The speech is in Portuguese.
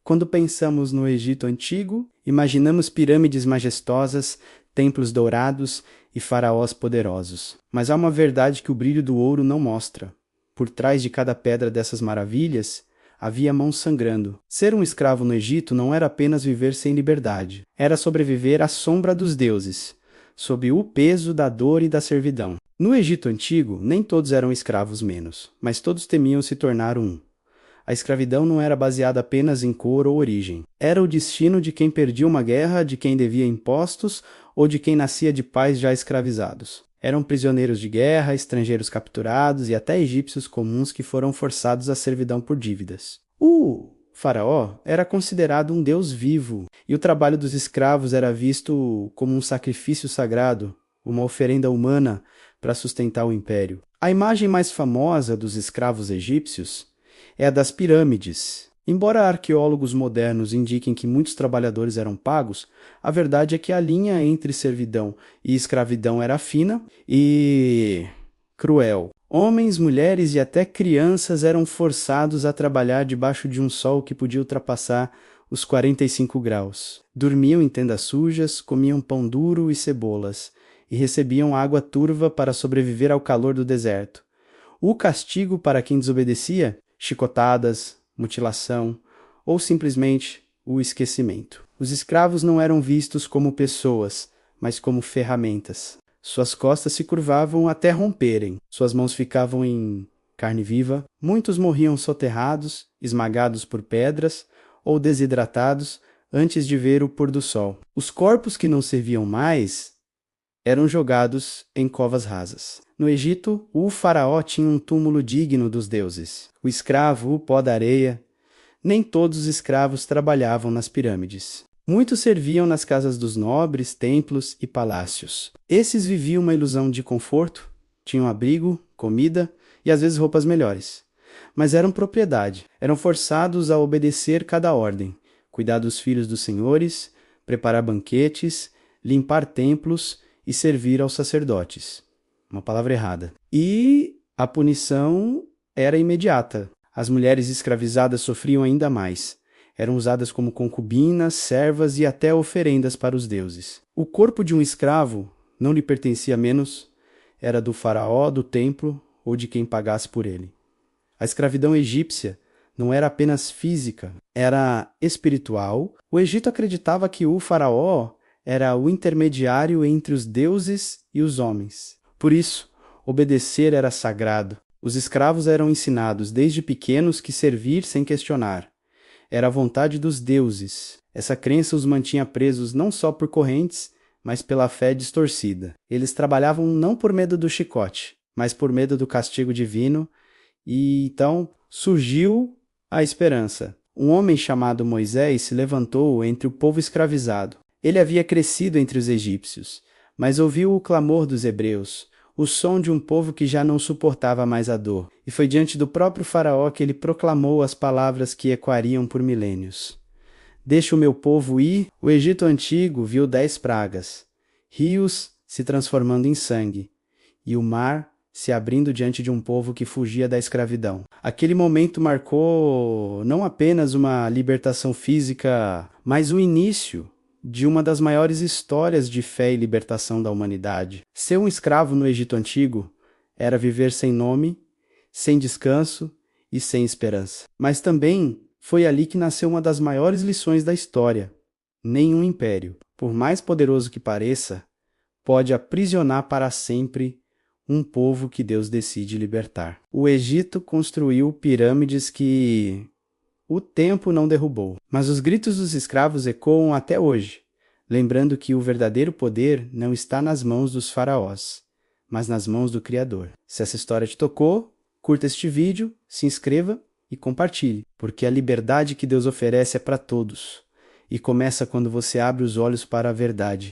Quando pensamos no Egito Antigo, imaginamos pirâmides majestosas, templos dourados e faraós poderosos. Mas há uma verdade que o brilho do ouro não mostra. Por trás de cada pedra dessas maravilhas, havia mãos sangrando. Ser um escravo no Egito não era apenas viver sem liberdade. Era sobreviver à sombra dos deuses, sob o peso da dor e da servidão. No Egito Antigo, nem todos eram escravos menos, mas todos temiam se tornar um. A escravidão não era baseada apenas em cor ou origem. Era o destino de quem perdia uma guerra, de quem devia impostos ou de quem nascia de pais já escravizados. Eram prisioneiros de guerra, estrangeiros capturados e até egípcios comuns que foram forçados à servidão por dívidas. O faraó era considerado um deus vivo e o trabalho dos escravos era visto como um sacrifício sagrado, uma oferenda humana para sustentar o império. A imagem mais famosa dos escravos egípcios é a das pirâmides. Embora arqueólogos modernos indiquem que muitos trabalhadores eram pagos, a verdade é que a linha entre servidão e escravidão era fina e cruel. Homens, mulheres e até crianças eram forçados a trabalhar debaixo de um sol que podia ultrapassar os 45 graus. Dormiam em tendas sujas, comiam pão duro e cebolas, e recebiam água turva para sobreviver ao calor do deserto. O castigo para quem desobedecia? Chicotadas, mutilação ou simplesmente o esquecimento. Os escravos não eram vistos como pessoas, mas como ferramentas. Suas costas se curvavam até romperem, suas mãos ficavam em carne viva, muitos morriam soterrados, esmagados por pedras ou desidratados antes de ver o pôr do sol. Os corpos que não serviam mais eram jogados em covas rasas. No Egito, o faraó tinha um túmulo digno dos deuses. O escravo, o pó da areia. Nem todos os escravos trabalhavam nas pirâmides. Muitos serviam nas casas dos nobres, templos e palácios. Esses viviam uma ilusão de conforto, tinham abrigo, comida e às vezes roupas melhores. Mas eram propriedade, eram forçados a obedecer cada ordem, cuidar dos filhos dos senhores, preparar banquetes, limpar templos e servir aos sacerdotes. Uma palavra errada. E a punição era imediata. As mulheres escravizadas sofriam ainda mais. Eram usadas como concubinas, servas e até oferendas para os deuses. O corpo de um escravo não lhe pertencia menos, era do faraó, do templo ou de quem pagasse por ele. A escravidão egípcia não era apenas física, era espiritual. O Egito acreditava que o faraó era o intermediário entre os deuses e os homens. Por isso, obedecer era sagrado. Os escravos eram ensinados desde pequenos que servir sem questionar. Era a vontade dos deuses. Essa crença os mantinha presos não só por correntes, mas pela fé distorcida. Eles trabalhavam não por medo do chicote, mas por medo do castigo divino, e então surgiu a esperança. Um homem chamado Moisés se levantou entre o povo escravizado. Ele havia crescido entre os egípcios, mas ouviu o clamor dos hebreus, o som de um povo que já não suportava mais a dor. E foi diante do próprio faraó que ele proclamou as palavras que ecoariam por milênios. Deixa o meu povo ir. O Egito Antigo viu 10 pragas, rios se transformando em sangue, e o mar se abrindo diante de um povo que fugia da escravidão. Aquele momento marcou não apenas uma libertação física, mas o início de uma das maiores histórias de fé e libertação da humanidade. Ser um escravo no Egito Antigo era viver sem nome, sem descanso e sem esperança. Mas também foi ali que nasceu uma das maiores lições da história. Nenhum império, por mais poderoso que pareça, pode aprisionar para sempre um povo que Deus decide libertar. O Egito construiu pirâmides que o tempo não derrubou, mas os gritos dos escravos ecoam até hoje, lembrando que o verdadeiro poder não está nas mãos dos faraós, mas nas mãos do Criador. Se essa história te tocou, curta este vídeo, se inscreva e compartilhe, porque a liberdade que Deus oferece é para todos, e começa quando você abre os olhos para a verdade.